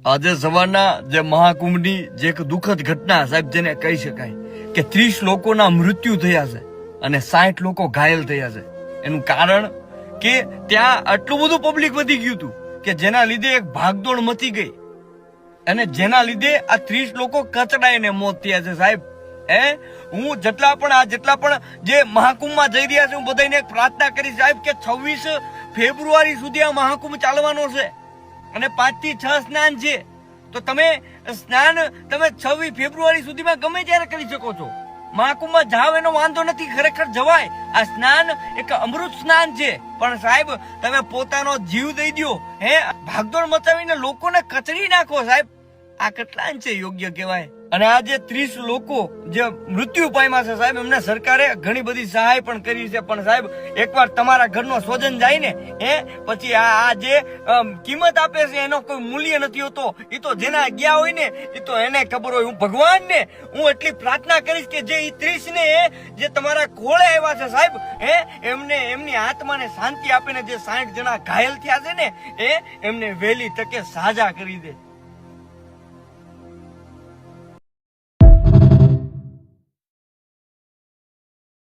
આજે સવારના જે મહાકુંભની જે એક દુઃખદ ઘટના સાહેબ જેને કહી શકાય કે 30 લોકોના મૃત્યુ થયા છે અને 60 લોકો ઘાયલ થયા છે. એનું કારણ કે ત્યાં આટલું બધું પબ્લિક વધી ગયું હતું કે જેના લીધે એક ભાગદોડ મચી ગઈ અને જેના લીધે આ 30 લોકો કચડાઈને મોત થયા છે સાહેબ. હું જેટલા પણ જે મહાકુંભમાં જઈ રહ્યા છે હું બધાને એક પ્રાર્થના કરી સાહેબ કે 26 ફેબ્રુઆરી સુધી આ મહાકુંભ ચાલવાનો છે અને 5 થી 6 સ્નાન છે. તો તમે સ્નાન 26 ફેબ્રુઆરી સુધીમાં ગમે ત્યારે કરી શકો છો. મહાકુંભમાં જાવ એનો વાંધો નથી, ખરેખર જવાય. આ સ્નાન એક અમૃત સ્નાન છે, પણ સાહેબ તમે પોતાનો જીવ દઈ દો, ભાગદોડ મચાવીને લોકોને કચડી નાખો સાહેબ. આ કેટલા અંશે યોગ્ય કહેવાય? અને આ જે 30 લોકો જે મૃત્યુ પામ્યા છે સાહેબ, એમને સરકારે ઘણી બધી સહાય પણ કરી છે. પણ સાહેબ એકવાર તમારા ઘરનો સ્વજન જાય ને પછી આ જે કિંમત આપે છે એનો કોઈ મૂલ્ય નથી હોતો. એ તો જેના ગયા હોય ને એ તો એને ખબર હોય. હું ભગવાન ને હું એટલી પ્રાર્થના કરીશ કે જે 30 ને જે તમારા ખોળે આવ્યા છે સાહેબ, એમને એમની આત્માને શાંતિ આપીને જે 60 જણા ઘાયલ થયા છે ને એમને વહેલી તકે સાજા કરી દે.